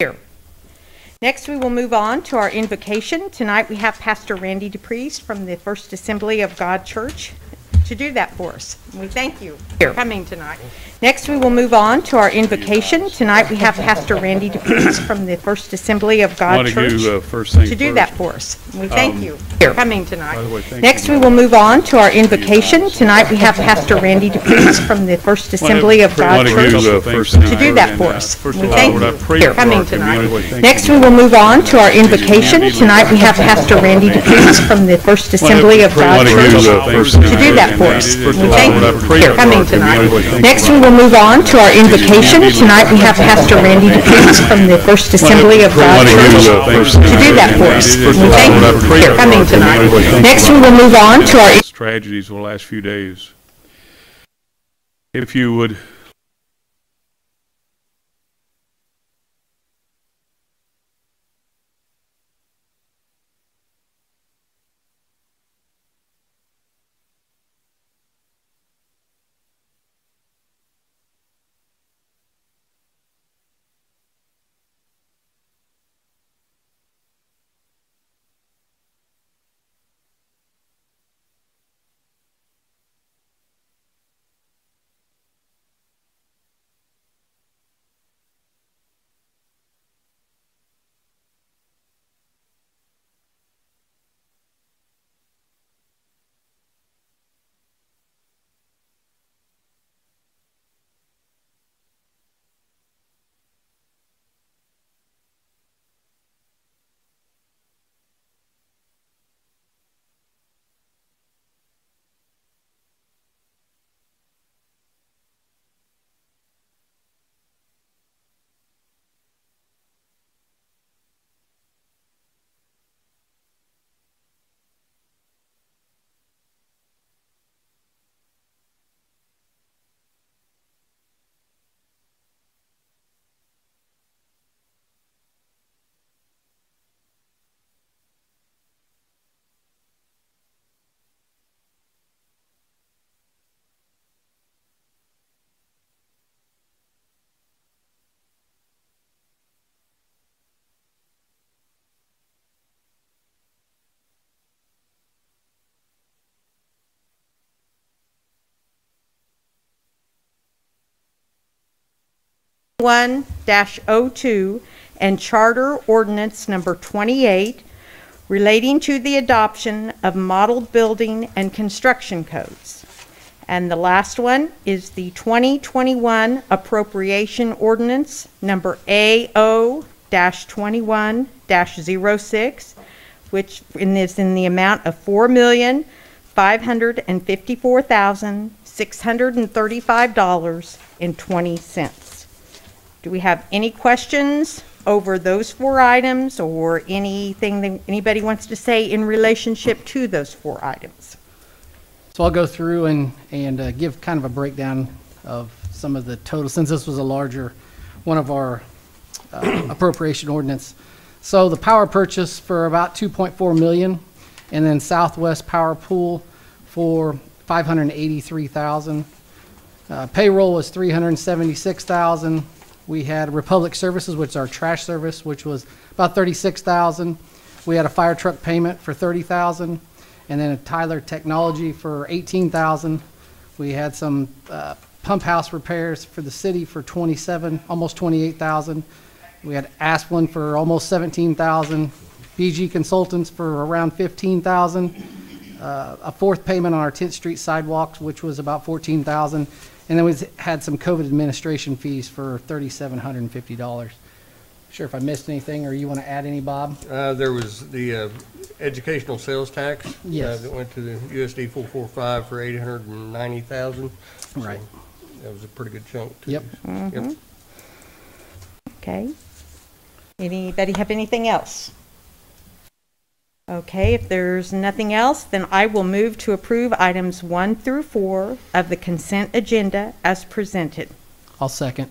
Here. Next, we will move on to our invocation. Tonight, we have Pastor Randy DePriest from the First Assembly of God Church to do that for us. We thank you for coming tonight. Next, we will move on to our invocation. Tonight, we have Pastor Randy DePriest from the First Assembly of God Church to do that for us. We thank you for coming tonight. Next, we will move on to our invocation. Tonight, we have Pastor Randy DePriest from the First Assembly of God Church to do that for us. We thank you for coming tonight. Next, we will move on to our invocation. Tonight, we have Pastor Randy DePriest from the First Assembly of God Church to do that for us. We thank you for coming tonight. Next, we will move on to our invocation. Tonight, we have Pastor Randy DePriest from the First Assembly of God Church to do that for us. We thank you for coming tonight. Next, we will move on to our tragedies of the last few days. If you would (1-02) and Charter Ordinance Number 28 relating to the adoption of modeled building and construction codes. And the last one is the 2021 Appropriation Ordinance Number AO-21-06, which is in the amount of $4,554,635.20. Do we have any questions over those 4 items or anything that anybody wants to say in relationship to those 4 items? So I'll go through and give kind of a breakdown of some of the total, since this was a larger one of our appropriation ordinance. So the power purchase for about $2.4 million, and then Southwest Power Pool for $583,000. Payroll was $376,000. We had Republic Services, which is our trash service, which was about $36,000. We had a fire truck payment for $30,000, and then a Tyler Technology for $18,000. We had some pump house repairs for the city for almost $28,000. We had Asplin for almost $17,000. BG Consultants for around $15,000. A 4th payment on our 10th Street sidewalks, which was about $14,000. And then we had some COVID administration fees for $3,750. Sure, if I missed anything or you want to add any, Bob? There was the educational sales tax. Yes. That went to the USD 445 for $890,000. Right. So that was a pretty good chunk, too. Yep. Mm-hmm. Yep. Okay. Anybody have anything else? Okay, if there's nothing else, then I will move to approve items 1 through 4 of the consent agenda as presented. I'll second.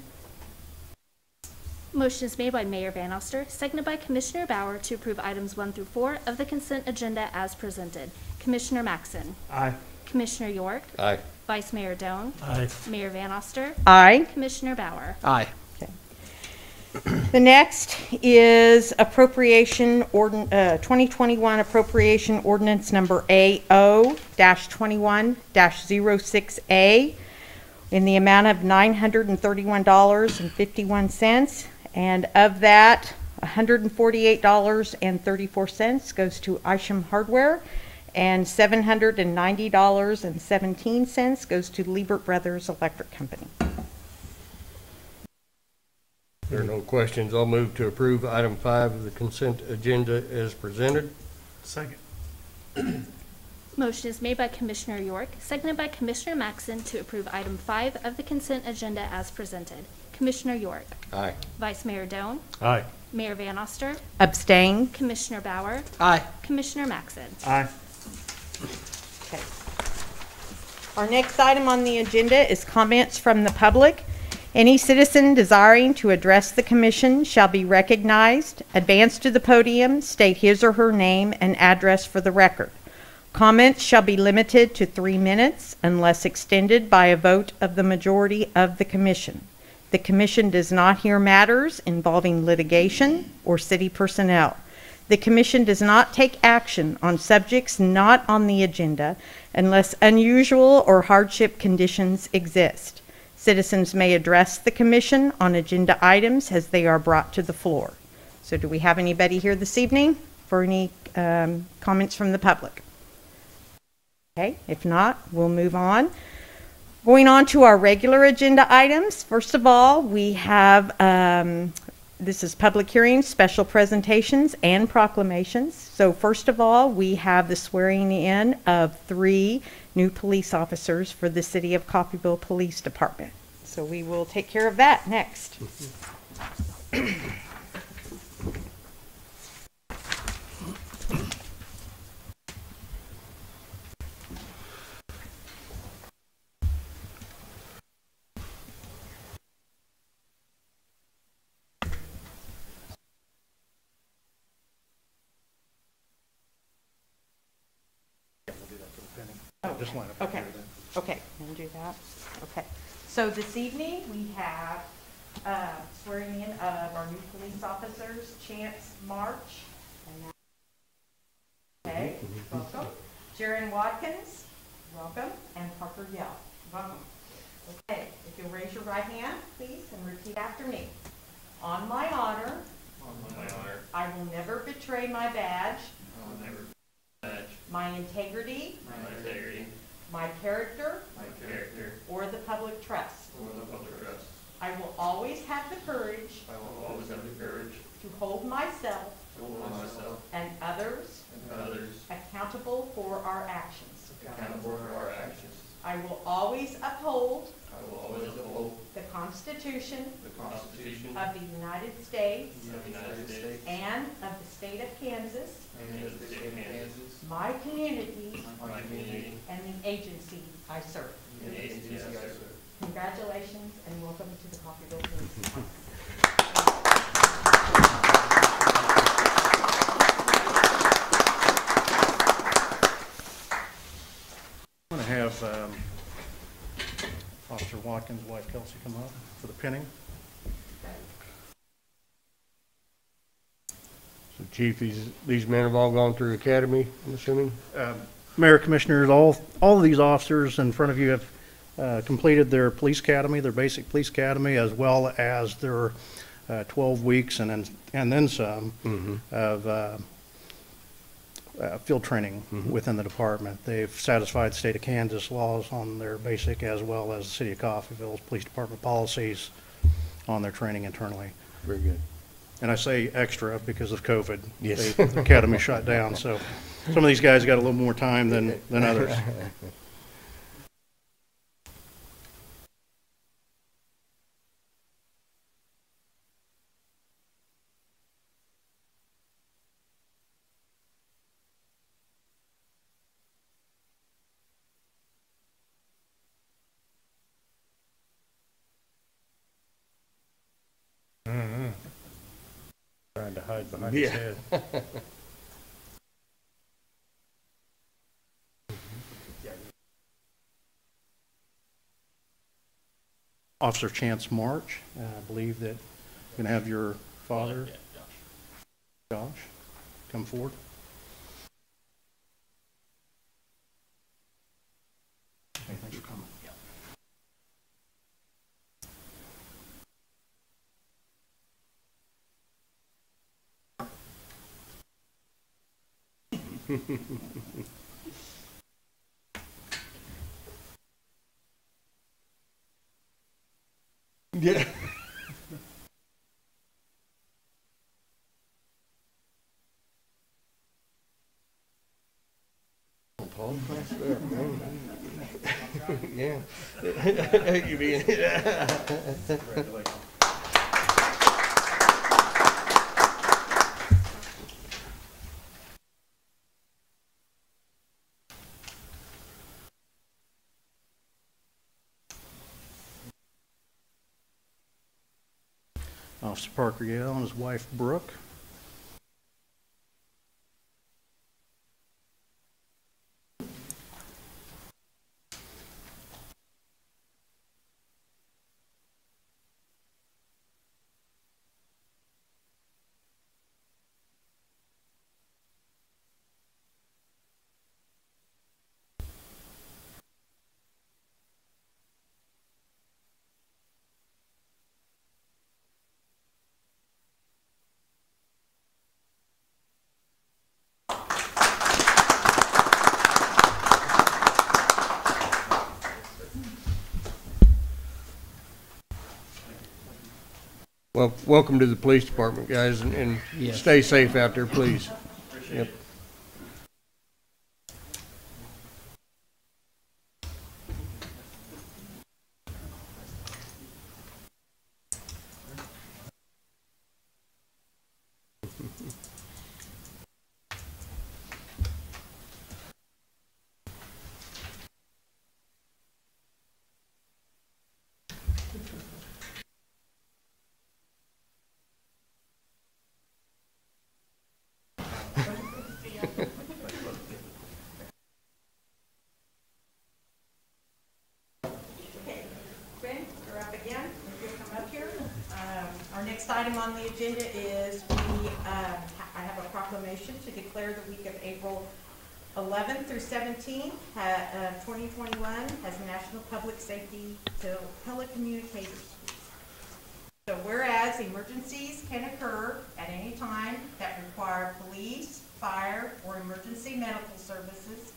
Motion is made by Mayor Van Oster, seconded by Commissioner Bauer to approve items 1 through 4 of the consent agenda as presented. Commissioner Maxson. Aye. Commissioner York. Aye. Vice Mayor Doan. Aye. Mayor Van Oster. Aye. Commissioner Bauer. Aye. The next is 2021 appropriation ordinance number AO-21-06A in the amount of $931.51. And of that, $148.34 goes to Isham Hardware, and $790.17 goes to Liebert Brothers Electric Company. There are no questions. I'll move to approve item 5 of the consent agenda as presented. Second. Motion is made by Commissioner York, seconded by Commissioner Maxson to approve item 5 of the consent agenda as presented. Commissioner York. Aye. Vice Mayor Doan. Aye. Mayor Van Oster. Abstain. Commissioner Bauer. Aye. Commissioner Maxson. Aye. Okay. Our next item on the agenda is comments from the public. Any citizen desiring to address the commission shall be recognized, advance to the podium, state his or her name and address for the record. Comments shall be limited to 3 minutes unless extended by a vote of the majority of the commission. The commission does not hear matters involving litigation or city personnel. The commission does not take action on subjects not on the agenda unless unusual or hardship conditions exist. Citizens may address the commission on agenda items as they are brought to the floor. So do we have anybody here this evening for any comments from the public? Okay, if not, we'll move on. Going on to our regular agenda items. First of all, we have, this is public hearings, special presentations, and proclamations. So first of all, we have the swearing in of 3 new police officers for the City of Coffeyville Police Department. So we will take care of that next. Just line up. Okay, okay, we'll do that. Okay, so this evening we have swearing in of our new police officers, Chance March. Okay, welcome. Jaron Watkins, welcome, and Parker Yell, welcome. Okay, if you'll raise your right hand, please, and repeat after me. On my honor, I will never betray my badge, my integrity, my character, or the public trust. I will always have the courage to hold myself and others accountable for our actions. I will always uphold the Constitution of the United States and of the state of Kansas, my community, and the agency I serve. Congratulations and welcome to the Coffeyville Police Department. I'm going to have Officer Watkins' wife Kelsey come up for the pinning. So Chief, these men have all gone through academy, I'm assuming? Mayor, Commissioners, all of these officers in front of you have completed their police academy, their basic police academy, as well as their 12 weeks and then some of field training within the department. They've satisfied state of Kansas laws on their basic, as well as the City of Coffeyville's police department policies on their training internally. Very good. And I say extra because of COVID. Yes. The academy shut down, so some of these guys got a little more time than others. Trying to hide behind his head. Officer Chance March, I believe that Can I have your father, Josh, come forward? Okay, thanks for coming. Yeah. Paul, class there, man. Yeah. You mean- Officer Parker Yale and his wife Brooke. Well, welcome to the police department, guys, and Yes. stay safe out there, please. Yep. Okay, Ben, you're up again. If you'll come up here. Our next item on the agenda is I have a proclamation to declare the week of April 11th through 17th, 2021 as National Public Safety Telecommunicators. So whereas emergencies can occur at any time that require police, fire, or emergency medical services,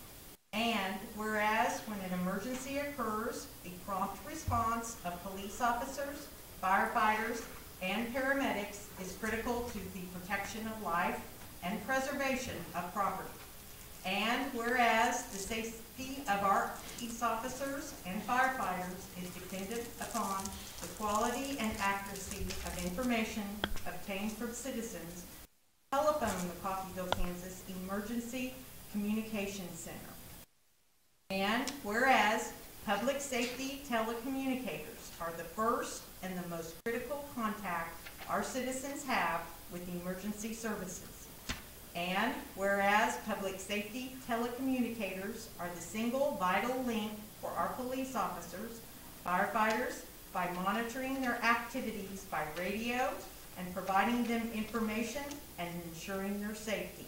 and whereas when an emergency occurs, the prompt response of police officers, firefighters, and paramedics is critical to the protection of life and preservation of property. And whereas the safety of our police officers and firefighters is dependent upon the quality and accuracy of information obtained from citizens, telephone the Coffeyville, Kansas Emergency Communications Center. And whereas public safety telecommunicators are the first and the most critical contact our citizens have with emergency services. And whereas public safety telecommunicators are the single vital link for our police officers, firefighters, by monitoring their activities by radio and providing them information and ensuring their safety.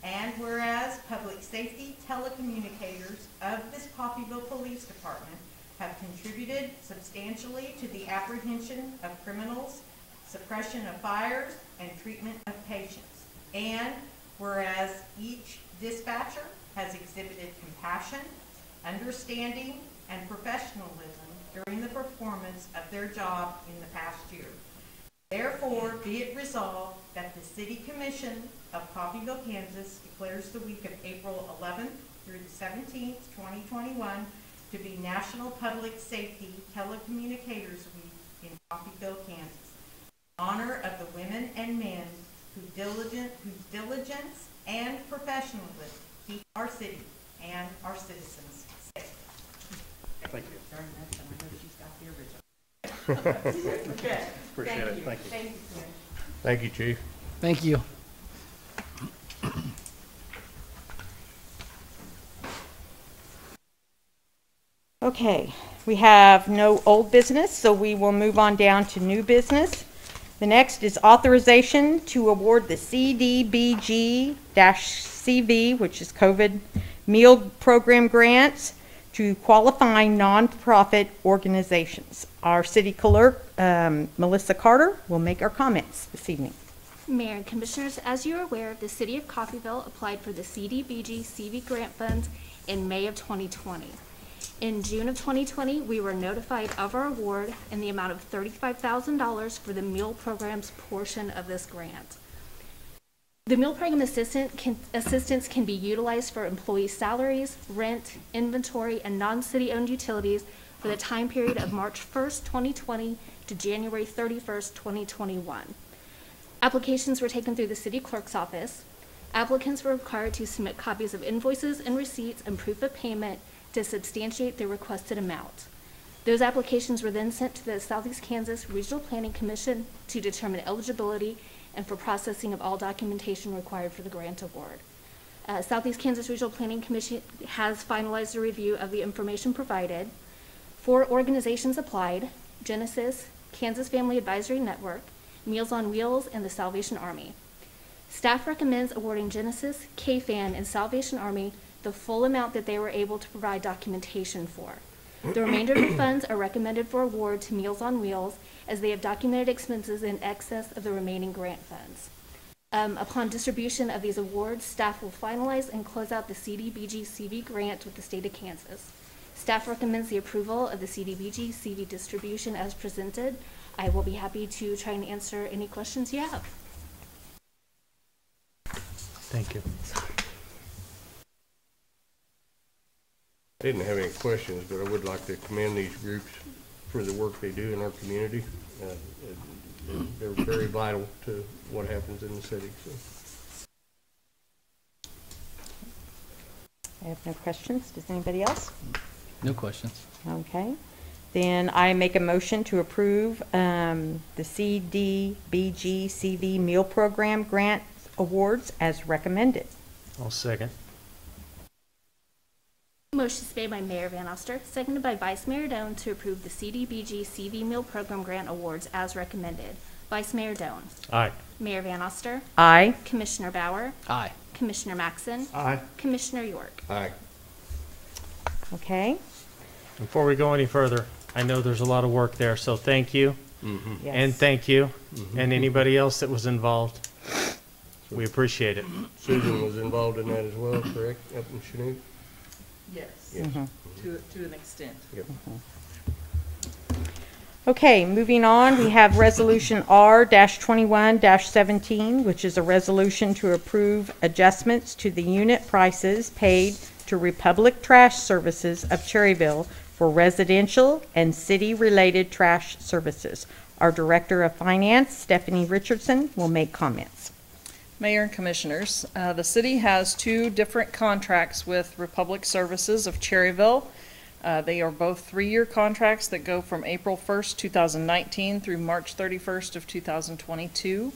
And whereas public safety telecommunicators of this Coffeyville Police Department have contributed substantially to the apprehension of criminals, suppression of fires, and treatment of patients. And whereas each dispatcher has exhibited compassion, understanding, and professionalism during the performance of their job in the past year. Therefore, be it resolved that the City Commission of Coffeyville, Kansas declares the week of April 11th through the 17th, 2021 to be National Public Safety Telecommunicators Week in Coffeyville, Kansas. In honor of the women and men whose diligence and professionalism keep our city and our citizens safe. Thank you. Very much, and I know she's got the original. Good. Appreciate it. Thank you. Thank you, Ken. Thank you, Chief. Thank you. Okay, we have no old business, so we will move on down to new business. The next is authorization to award the CDBG-CV, which is COVID Meal Program grants to qualifying nonprofit organizations. Our city clerk, Melissa Carter, will make our comments this evening. Mayor and Commissioners, as you are aware, the City of Coffeyville applied for the CDBG-CV grant funds in May of 2020. In June of 2020, we were notified of our award in the amount of $35,000 for the meal programs portion of this grant. The meal program assistance can be utilized for employee salaries, rent, inventory, and non-city owned utilities for the time period of March 1st, 2020 to January 31st, 2021. Applications were taken through the city clerk's office. Applicants were required to submit copies of invoices and receipts and proof of payment to substantiate the requested amount. Those applications were then sent to the Southeast Kansas Regional Planning Commission to determine eligibility and for processing of all documentation required for the grant award. Southeast Kansas Regional Planning Commission has finalized a review of the information provided. 4 organizations applied: Genesis, Kansas Family Advisory Network, Meals on Wheels, and the Salvation Army. Staff recommends awarding Genesis, KFAN, and Salvation Army the full amount that they were able to provide documentation for. The remainder of the funds are recommended for award to Meals on Wheels, as they have documented expenses in excess of the remaining grant funds. Upon distribution of these awards, staff will finalize and close out the CDBG-CV grant with the state of Kansas. Staff recommends the approval of the CDBG-CV distribution as presented. I will be happy to try and answer any questions you have. Thank you. I didn't have any questions, but I would like to commend these groups for the work they do in our community. They're very vital to what happens in the city. So. I have no questions. Does anybody else? No questions. Okay. Then I make a motion to approve the CDBG-CV Meal Program grant awards as recommended. I'll second. Motion is made by Mayor Van Oster, seconded by Vice Mayor Doan to approve the CDBG-CV Meal Program grant awards as recommended. Vice Mayor Doan. Aye. Mayor Van Oster. Aye. Commissioner Bauer. Aye. Commissioner Maxson. Aye. Commissioner York. Aye. Okay. Before we go any further, I know there's a lot of work there, so thank you, Yes. and thank you, and anybody else that was involved. We appreciate it. Susan was involved in that as well, correct? Up in Chanute? Yes, Yes. to an extent. Yep. Okay, moving on, we have Resolution R-21-17, which is a resolution to approve adjustments to the unit prices paid to Republic Trash Services of Cherryville for residential and city-related trash services. Our Director of Finance, Stephanie Richardson, will make comments. Mayor and Commissioners, the city has 2 different contracts with Republic Services of Cherryville. They are both 3-year contracts that go from April 1st, 2019 through March 31st of 2022.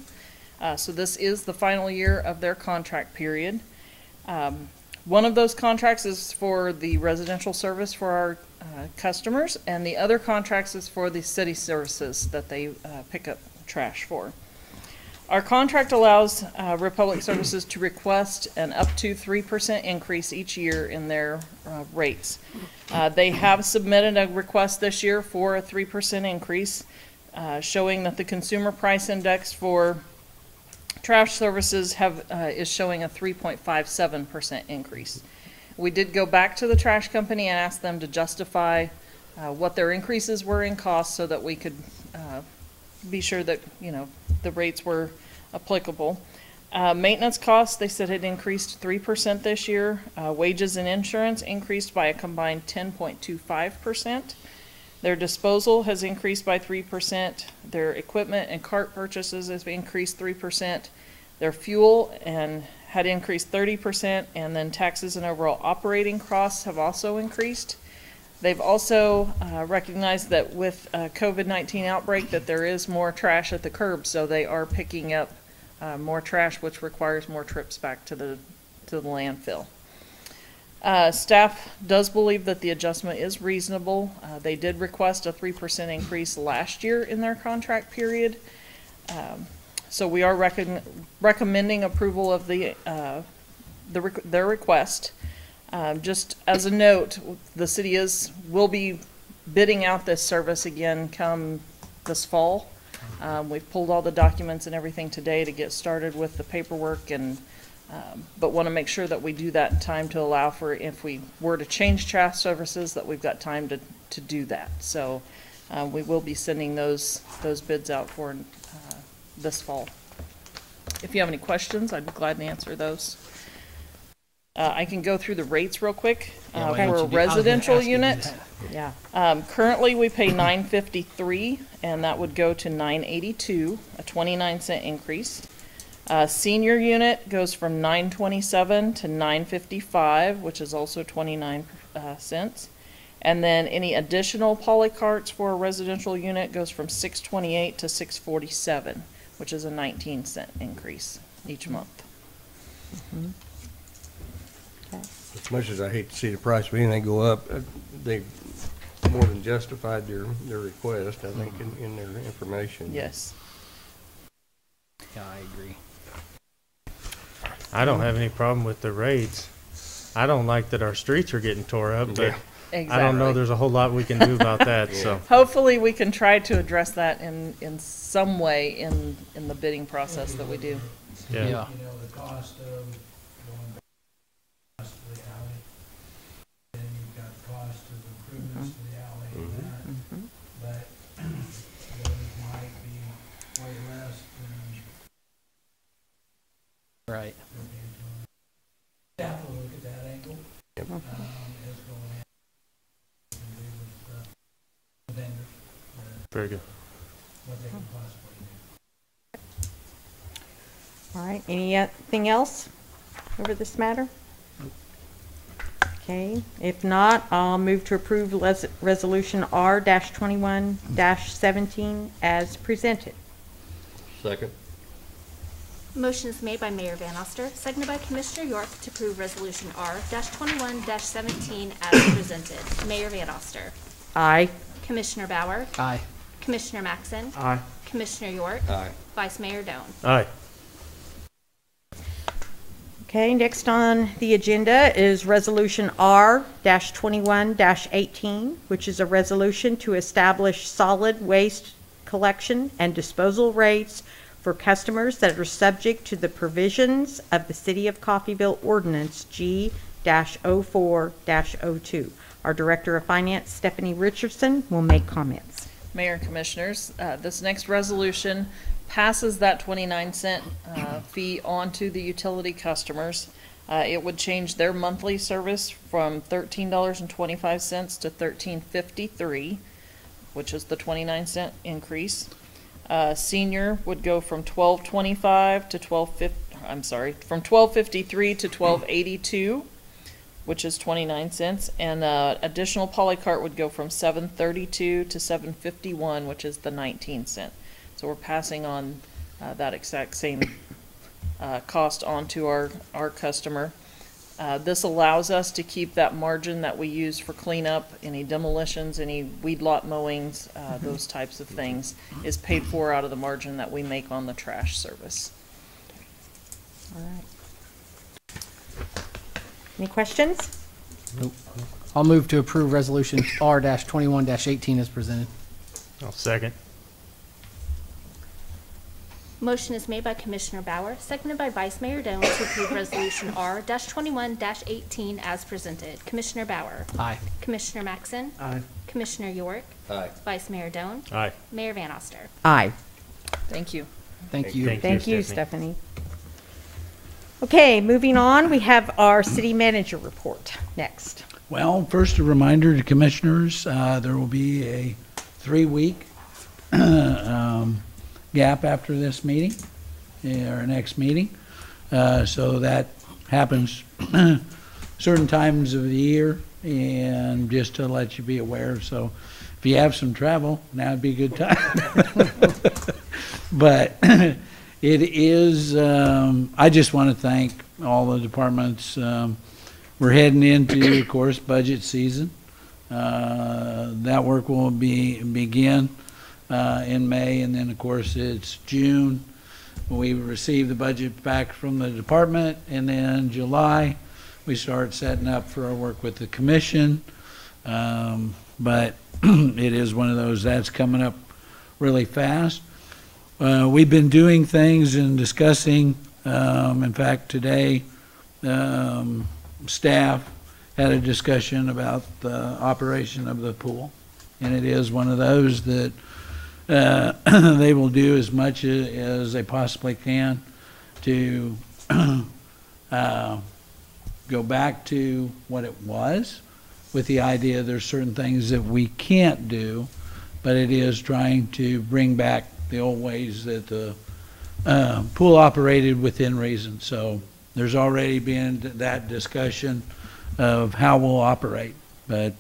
So this is the final year of their contract period. One of those contracts is for the residential service for our customers, and the other contracts is for the city services that they pick up trash for. Our contract allows Republic Services to request an up to 3% increase each year in their rates. They have submitted a request this year for a 3% increase, showing that the consumer price index for trash services is showing a 3.57% increase. We did go back to the trash company and ask them to justify what their increases were in cost so that we could be sure that, you know, the rates were applicable. Maintenance costs, they said, had increased 3% this year. Wages and insurance increased by a combined 10.25%. Their disposal has increased by 3%. Their equipment and cart purchases has increased 3%. Their fuel had increased 30%, and then taxes and overall operating costs have also increased. They've also recognized that with COVID-19 outbreak that there is more trash at the curb, so they are picking up more trash, which requires more trips back to the landfill. Staff does believe that the adjustment is reasonable. They did request a 3% increase last year in their contract period. So we are recommending approval of their request. Just as a note, the city will be bidding out this service again come this fall. We've pulled all the documents and everything today to get started with the paperwork, but want to make sure that we do that in time to allow for, if we were to change trash services, that we've got time to do that. So we will be sending those bids out for this fall. If you have any questions, I'd be glad to answer those. I can go through the rates real quick for a residential unit. Yeah. Currently, we pay $9.53, and that would go to $9.82, a 29-cent increase. Senior unit goes from $9.27 to $9.55, which is also 29 cents. And then any additional polycarts for a residential unit goes from $6.28 to $6.47, which is a 19-cent increase each month. As much as I hate to see the price of anything go up, they more than justified their request, I think, in their information. Yes. Yeah, I agree. I don't have any problem with the rates. I don't like that our streets are getting tore up, but Exactly. I don't know there's a whole lot we can do about that, so. Hopefully, we can try to address that in some way in the bidding process that we do. Yeah. Yeah. You know, the cost of going back to the alley, and you've got the cost of improvements to the alley and that, but those might be way less than Right. staff will look at that angle, as going in and do with the vendors, Very good. what they can possibly do. All right, anything else over this matter? Okay, if not, I'll move to approve Resolution R-21-17 as presented. Second. Motion is made by Mayor Van Oster, seconded by Commissioner York to approve Resolution R-21-17 as presented. Mayor Van Oster. Aye. Commissioner Bauer. Aye. Commissioner Maxon. Aye. Commissioner York. Aye. Vice Mayor Doan. Aye. Okay, next on the agenda is Resolution R-21-18, which is a resolution to establish solid waste collection and disposal rates for customers that are subject to the provisions of the City of Coffeyville Ordinance G-04-02. Our Director of Finance, Stephanie Richardson, will make comments. Mayor and Commissioners, this next resolution passes that 29-cent fee on to the utility customers. It would change their monthly service from $13.25 to $13.53, which is the 29-cent increase. Senior would go from $12.25 to from $12.53 to $12.82, which is 29 cents, and additional polycart would go from $7.32 to $7.51, which is the 19-cent. So we're passing on that exact same cost onto our customer. This allows us to keep that margin that we use for cleanup, any demolitions, any weed lot mowings, those types of things, is paid for out of the margin that we make on the trash service. All right. Any questions? I'll move to approve Resolution R-21-18 as presented. I'll second. Motion is made by Commissioner Bauer, seconded by Vice Mayor Doan to approve Resolution R-21-18 as presented. Commissioner Bauer. Aye. Commissioner Maxon. Aye. Commissioner York. Aye. Vice Mayor Doan. Aye. Mayor Van Oster. Aye. Thank you. Thank you. Thank you, Stephanie. Okay, moving on, we have our city manager report next. Well, first a reminder to commissioners, there will be a 3-week gap after this meeting, our next meeting. So that happens certain times of the year, and just to let you be aware. So if you have some travel, now would be a good time. But it is, I just want to thank all the departments. We're heading into, of course, budget season. That work will begin in May, and then, of course, it's June. We receive the budget back from the department, and then July, we start setting up for our work with the commission. But it is one of those that's coming up really fast. We've been doing things and discussing, in fact, today, staff had a discussion about the operation of the pool. And it is one of those that they will do as much as they possibly can to go back to what it was, with the idea there's certain things that we can't do, but it is trying to bring back the old ways that the pool operated within reason. So there's already been that discussion of how we'll operate. But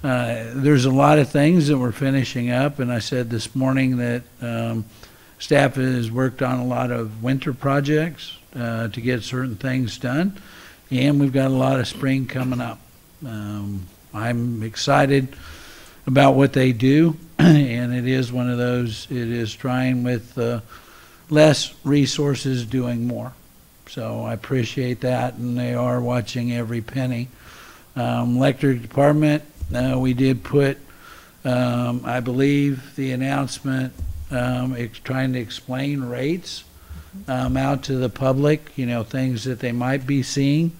there's a lot of things that we're finishing up, and I said this morning that staff has worked on a lot of winter projects to get certain things done, and we've got a lot of spring coming up. I'm excited about what they do, and it is one of those, it is trying with less resources doing more. So I appreciate that, and they are watching every penny. Electric department, we did put, I believe, the announcement trying to explain rates out to the public, you know, things that they might be seeing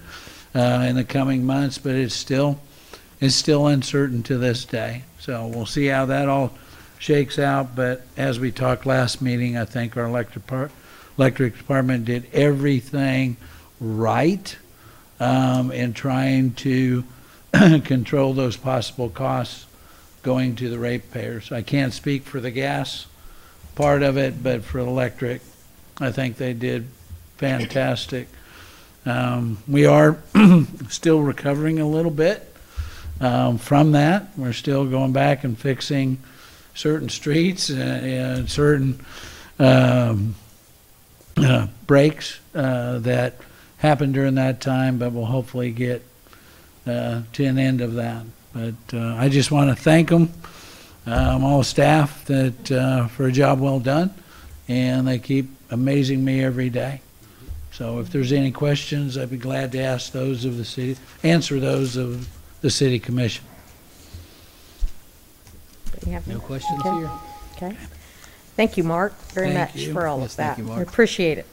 in the coming months, but it's still uncertain to this day. So we'll see how that all shakes out. But as we talked last meeting, I think our electric department did everything right in trying to control those possible costs going to the ratepayers. I can't speak for the gas part of it, but for electric, I think they did fantastic. We are still recovering a little bit from that. We're still going back and fixing certain streets and certain breaks that happened during that time, but we'll hopefully get to an end of that. But I just want to thank them, all staff, that for a job well done, and they keep amazing me every day. So if there's any questions, I'd be glad to ask those of the city, answer those of the city commission. No questions Okay. here? Okay. Thank you, Mark, very Thank much you. for all Yes, of that. thank you, We Mark. appreciate it.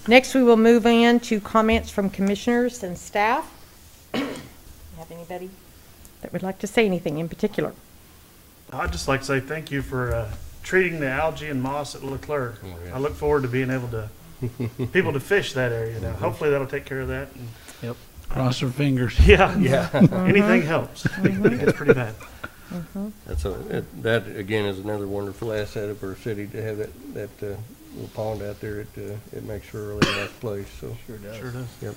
Next, we will move in to comments from commissioners and staff. Have anybody that would like to say anything in particular? I'd just like to say thank you for treating the algae and moss at Leclerc. yeah. I look forward to being able to people to fish that area now. Hopefully that'll take care of that. And Cross our fingers. yeah, Yeah. anything helps. It's pretty bad. That again is another wonderful asset of our city to have that little pond out there. It makes for a really nice place. So Sure does. Yep.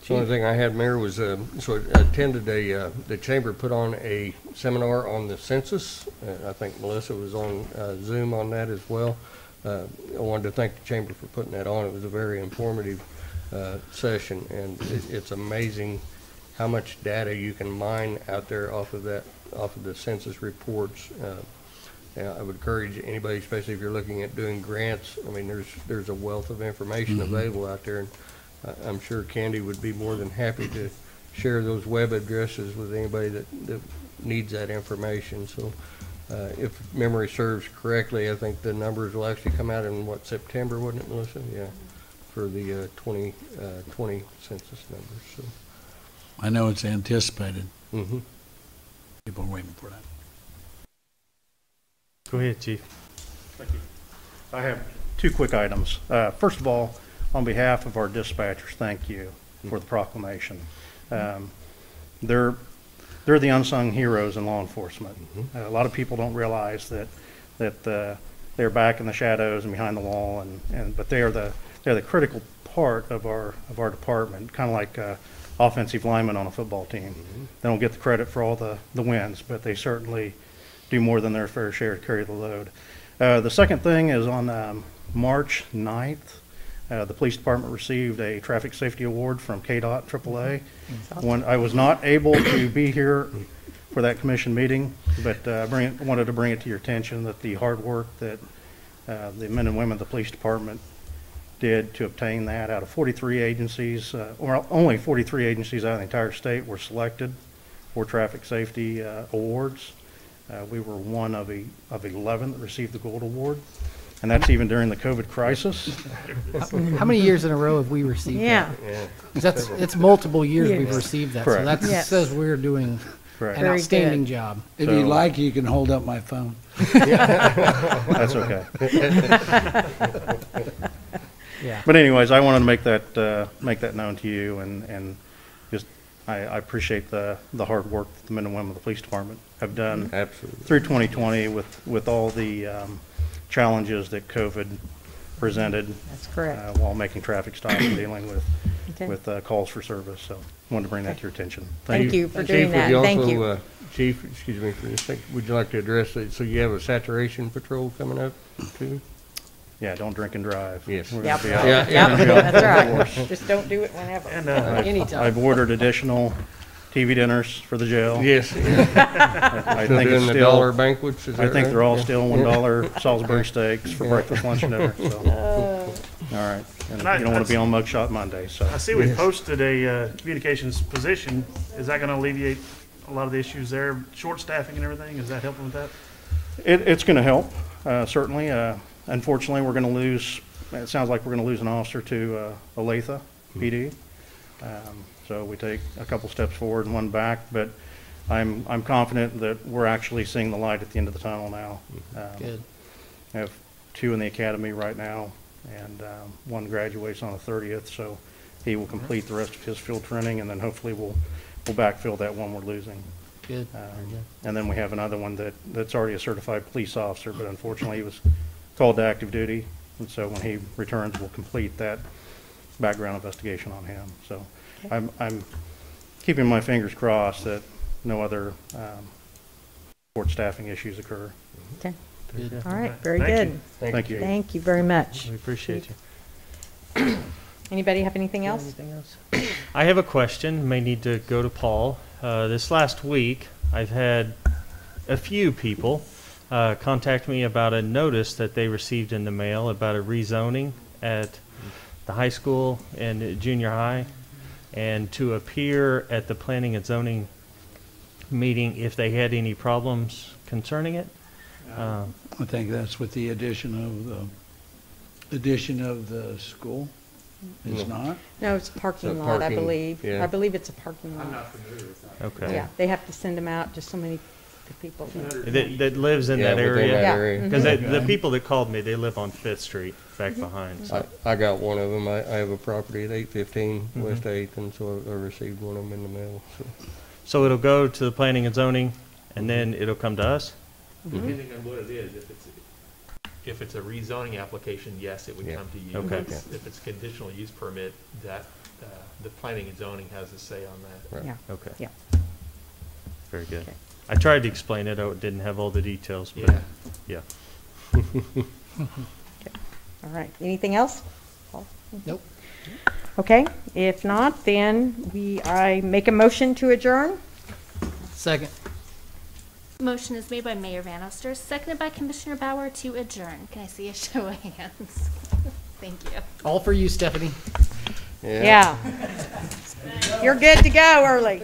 The only thing I had, Mayor, was so I attended the chamber put on a seminar on the census. I think Melissa was on Zoom on that as well. I wanted to thank the chamber for putting that on. It was a very informative session, and it's amazing how much data you can mine out there off of the census reports. I would encourage anybody, especially if you're looking at doing grants. I mean, there's a wealth of information available out there, and I'm sure Candy would be more than happy to share those web addresses with anybody that needs that information. So if memory serves correctly, I think the numbers will actually come out in, September, wouldn't it, Melissa? Yeah, for the 2020 census numbers. So. I know it's anticipated. Mm-hmm. People are waiting for that. Go ahead, Chief. Thank you. I have two quick items. First of all, on behalf of our dispatchers, thank you for the proclamation. They're the unsung heroes in law enforcement. A lot of people don't realize that they're back in the shadows and behind the wall, but they're the critical part of our department, kind of like offensive linemen on a football team. They don't get the credit for all the wins, but they certainly do more than their fair share to carry the load. The second thing is on March 9th, the police department received a traffic safety award from KDOT AAA. When I was not able to be here for that commission meeting, but wanted to bring it to your attention that the hard work that the men and women of the police department did to obtain that out of 43 agencies, or only 43 agencies out of the entire state were selected for traffic safety awards. We were one of 11 that received the gold award, and that's even during the COVID crisis. How many years in a row have we received Yeah. that? It's multiple years we've Yes. received that, Correct. so that Yes. says we're doing Correct. an Very outstanding good. job. If So- you'd like, you can hold up my phone. That's okay. Yeah. But anyways, I wanted to make that known to you, and just I appreciate the hard work that the men and women of the police department have done Absolutely. through 2020 with all the challenges that COVID presented That's correct. while making traffic stops and dealing Okay. with calls for service. So wanted to bring that to your attention. Thank you for Chief, doing would that. Thank also, you. Chief, excuse me for this thing, would you like to address it? So you have a saturation patrol coming up too? Yeah, don't drink and drive. Yes. We're Yep. gonna be out. Yeah, Yep, yeah. that's right. Just don't do it whenever. And, Anytime. I've ordered additional TV dinners for the jail. Yes. I Still think it's doing the still. dollar banquets, is I that think right? they're all Yeah. still $1 Salisbury steaks for breakfast, lunch, and dinner, so. All right, and And I- you don't want to be on Mugshot Monday, so. I see we posted a communications position. Is that going to alleviate a lot of the issues there? Short staffing and everything, is that helping with that? It's going to help, certainly. Unfortunately, we're going to lose, it sounds like we're going to lose an officer to Olathe PD. So we take a couple steps forward and one back, but I'm confident that we're actually seeing the light at the end of the tunnel now. Good. I have 2 in the academy right now, and one graduates on the 30th, so he will complete the rest of his field training, and then hopefully we'll backfill that one we're losing. Good. And then we have another one that's already a certified police officer, but unfortunately he was called to active duty, and so when he returns, we'll complete that background investigation on him. So I'm keeping my fingers crossed that no other court staffing issues occur. Okay. Good. All right, very Thank good. you. Thank you. Thank you very much. We appreciate you. Anybody have anything else? Anything else? I have a question, may need to go to Paul. This last week, I've had a few people contact me about a notice that they received in the mail about a rezoning at the high school and junior high, and to appear at the planning and zoning meeting if they had any problems concerning it. I think that's with the addition of the school. It's not? No, it's a parking It's a lot, I parking, believe. yeah. I believe it's a parking lot. Okay. Yeah, they have to send them out to so many people. That lives in Yeah, that within area. that Yeah. area. Because the people that called me, they live on Fifth Street, back behind. So. I got one of them. I have a property at 815 Mhm. West 8th, and so I received one of them in the mail. So. So it'll go to the planning and zoning, and then it'll come to us? Depending on what it is, if it's a rezoning application, yes, it would Yeah. come to you. Okay. If it's conditional use permit, that, the planning and zoning has a say on that. Right. Yeah, Okay. yeah. Very good. Okay. I tried to explain it, I didn't have all the details, but, Yeah. yeah. All right, anything else? Paul? Nope. Okay, if not, then I make a motion to adjourn. Second. Motion is made by Mayor Van Oster, seconded by Commissioner Bauer to adjourn. Can I see a show of hands? Thank you. All for you, Stephanie. Yeah. You're good to go early.